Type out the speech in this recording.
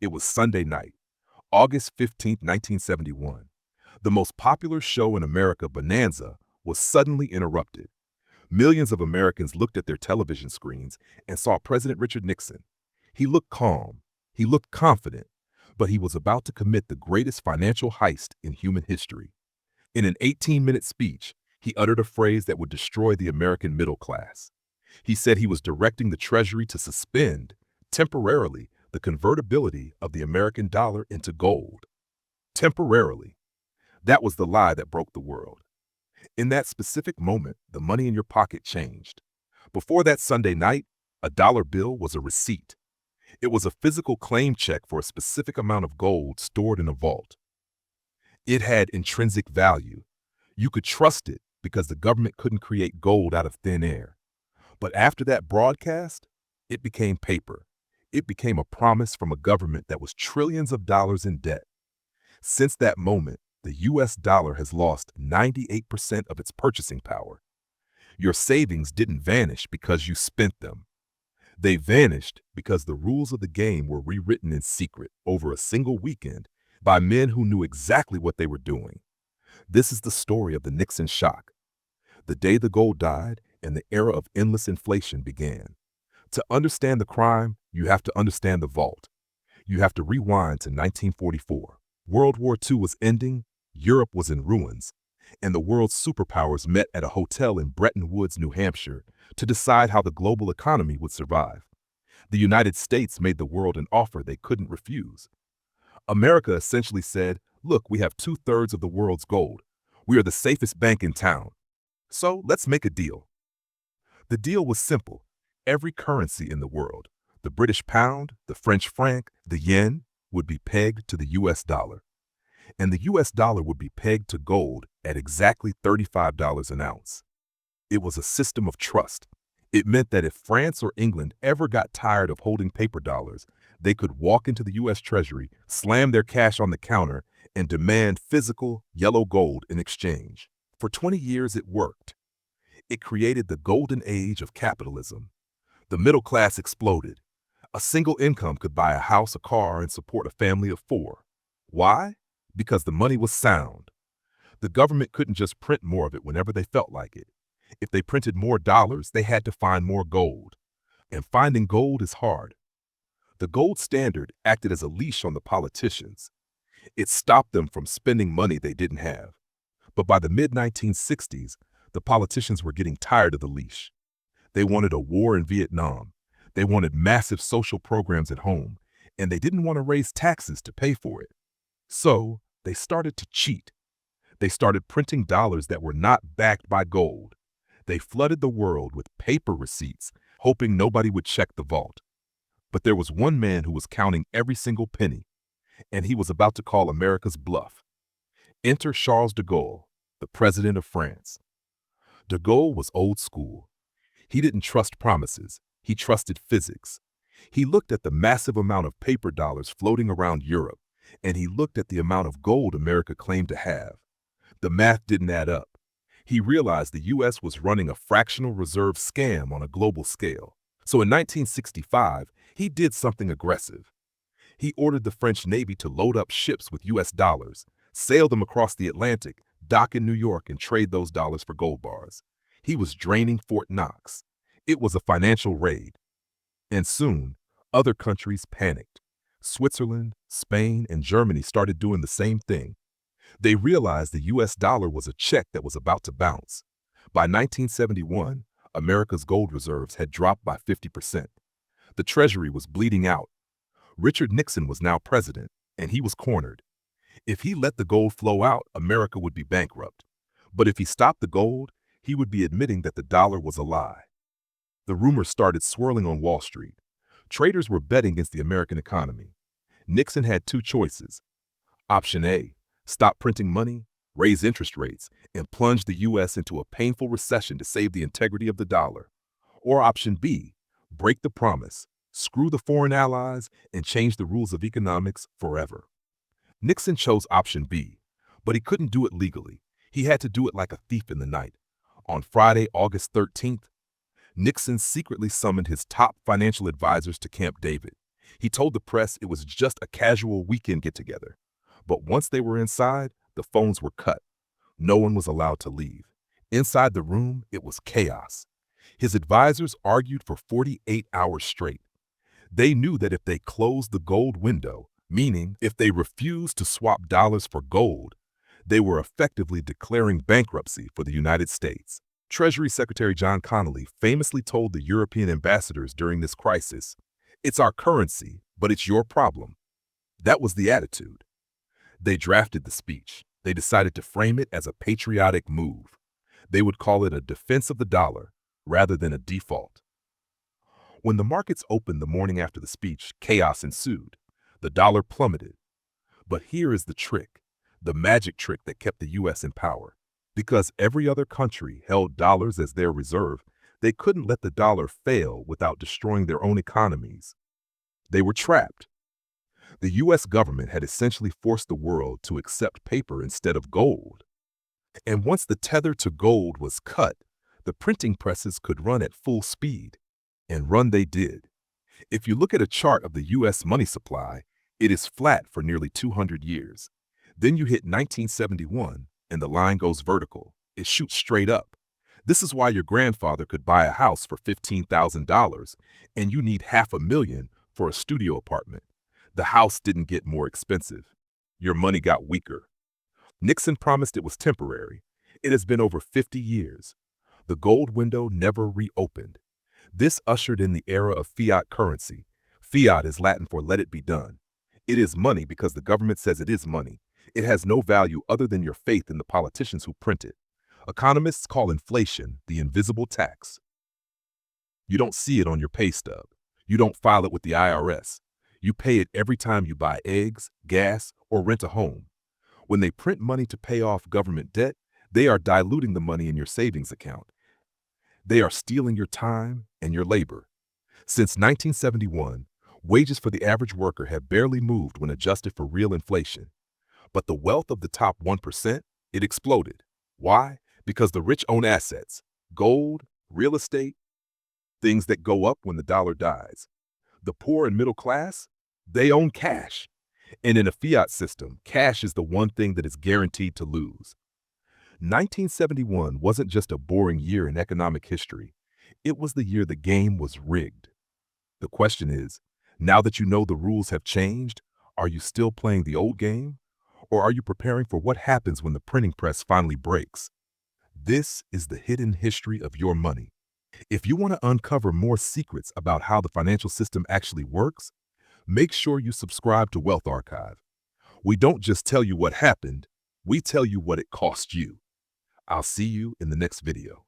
It was Sunday night, August 15th, 1971. The most popular show in America, Bonanza, was suddenly interrupted. Millions of Americans looked at their television screens and saw President Richard Nixon. He looked calm, he looked confident, but he was about to commit the greatest financial heist in human history. In an 18-minute speech, he uttered a phrase that would destroy the American middle class. He said he was directing the Treasury to suspend, temporarily, the convertibility of the American dollar into gold. Temporarily. That was the lie that broke the world. In that specific moment, the money in your pocket changed. Before that Sunday night, a dollar bill was a receipt. It was a physical claim check for a specific amount of gold stored in a vault. It had intrinsic value. You could trust it because the government couldn't create gold out of thin air. But after that broadcast, it became paper. It became a promise from a government that was trillions of dollars in debt. Since that moment, the U.S. dollar has lost 98% of its purchasing power. Your savings didn't vanish because you spent them. They vanished because the rules of the game were rewritten in secret over a single weekend by men who knew exactly what they were doing. This is the story of the Nixon Shock, the day the gold died and the era of endless inflation began. To understand the crime, you have to understand the vault. You have to rewind to 1944. World War II was ending, Europe was in ruins, and the world's superpowers met at a hotel in Bretton Woods, New Hampshire, to decide how the global economy would survive. The United States made the world an offer they couldn't refuse. America essentially said, look, we have 2/3 of the world's gold. We are the safest bank in town. So let's make a deal. The deal was simple. Every currency in the world, the British pound, the French franc, the yen, would be pegged to the U.S. dollar. And the U.S. dollar would be pegged to gold at exactly $35 an ounce. It was a system of trust. It meant that if France or England ever got tired of holding paper dollars, they could walk into the U.S. Treasury, slam their cash on the counter, and demand physical yellow gold in exchange. For 20 years, it worked. It created the golden age of capitalism. The middle class exploded. A single income could buy a house, a car, and support a family of 4. Why? Because the money was sound. The government couldn't just print more of it whenever they felt like it. If they printed more dollars, they had to find more gold. And finding gold is hard. The gold standard acted as a leash on the politicians. It stopped them from spending money they didn't have. But by the mid-1960s, the politicians were getting tired of the leash. They wanted a war in Vietnam. They wanted massive social programs at home, and they didn't want to raise taxes to pay for it. So they started to cheat. They started printing dollars that were not backed by gold. They flooded the world with paper receipts, hoping nobody would check the vault. But there was one man who was counting every single penny, and he was about to call America's bluff. Enter Charles de Gaulle, the president of France. De Gaulle was old school. He didn't trust promises. He trusted physics. He looked at the massive amount of paper dollars floating around Europe, and he looked at the amount of gold America claimed to have. The math didn't add up. He realized the U.S. was running a fractional reserve scam on a global scale. So in 1965, he did something aggressive. He ordered the French Navy to load up ships with U.S. dollars, sail them across the Atlantic, dock in New York, and trade those dollars for gold bars. He was draining Fort Knox. It was a financial raid. And soon, other countries panicked. Switzerland, Spain, and Germany started doing the same thing. They realized the U.S. dollar was a check that was about to bounce. By 1971, America's gold reserves had dropped by 50%. The Treasury was bleeding out. Richard Nixon was now president, and he was cornered. If he let the gold flow out, America would be bankrupt. But if he stopped the gold, he would be admitting that the dollar was a lie. The rumors started swirling on Wall Street. Traders were betting against the American economy. Nixon had 2 choices. Option A, stop printing money, raise interest rates, and plunge the U.S. into a painful recession to save the integrity of the dollar. Or option B, break the promise, screw the foreign allies, and change the rules of economics forever. Nixon chose option B, but he couldn't do it legally. He had to do it like a thief in the night. On Friday, August 13th, Nixon secretly summoned his top financial advisors to Camp David. He told the press it was just a casual weekend get-together. But once they were inside, the phones were cut. No one was allowed to leave. Inside the room, it was chaos. His advisors argued for 48 hours straight. They knew that if they closed the gold window, meaning if they refused to swap dollars for gold, they were effectively declaring bankruptcy for the United States. Treasury Secretary John Connally famously told the European ambassadors during this crisis, "It's our currency, but it's your problem." That was the attitude. They drafted the speech. They decided to frame it as a patriotic move. They would call it a defense of the dollar rather than a default. When the markets opened the morning after the speech, chaos ensued. The dollar plummeted. But here is the trick, the magic trick that kept the U.S. in power. Because every other country held dollars as their reserve, they couldn't let the dollar fail without destroying their own economies. They were trapped. The U.S. government had essentially forced the world to accept paper instead of gold. And once the tether to gold was cut, the printing presses could run at full speed. And run they did. If you look at a chart of the U.S. money supply, it is flat for nearly 200 years. Then you hit 1971, and the line goes vertical. It shoots straight up. This is why your grandfather could buy a house for $15,000, and you need $500,000 for a studio apartment. The house didn't get more expensive. Your money got weaker. Nixon promised it was temporary. It has been over 50 years. The gold window never reopened. This ushered in the era of fiat currency. Fiat is Latin for let it be done. It is money because the government says it is money. It has no value other than your faith in the politicians who print it. Economists call inflation the invisible tax. You don't see it on your pay stub. You don't file it with the IRS. You pay it every time you buy eggs, gas, or rent a home. When they print money to pay off government debt, they are diluting the money in your savings account. They are stealing your time and your labor. Since 1971, wages for the average worker have barely moved when adjusted for real inflation. But the wealth of the top 1%, it exploded. Why? Because the rich own assets, gold, real estate, things that go up when the dollar dies. The poor and middle class, they own cash. And in a fiat system, cash is the one thing that is guaranteed to lose. 1971 wasn't just a boring year in economic history. It was the year the game was rigged. The question is, now that you know the rules have changed, are you still playing the old game? Or are you preparing for what happens when the printing press finally breaks? This is the hidden history of your money. If you want to uncover more secrets about how the financial system actually works, make sure you subscribe to Wealth Archive. We don't just tell you what happened, we tell you what it cost you. I'll see you in the next video.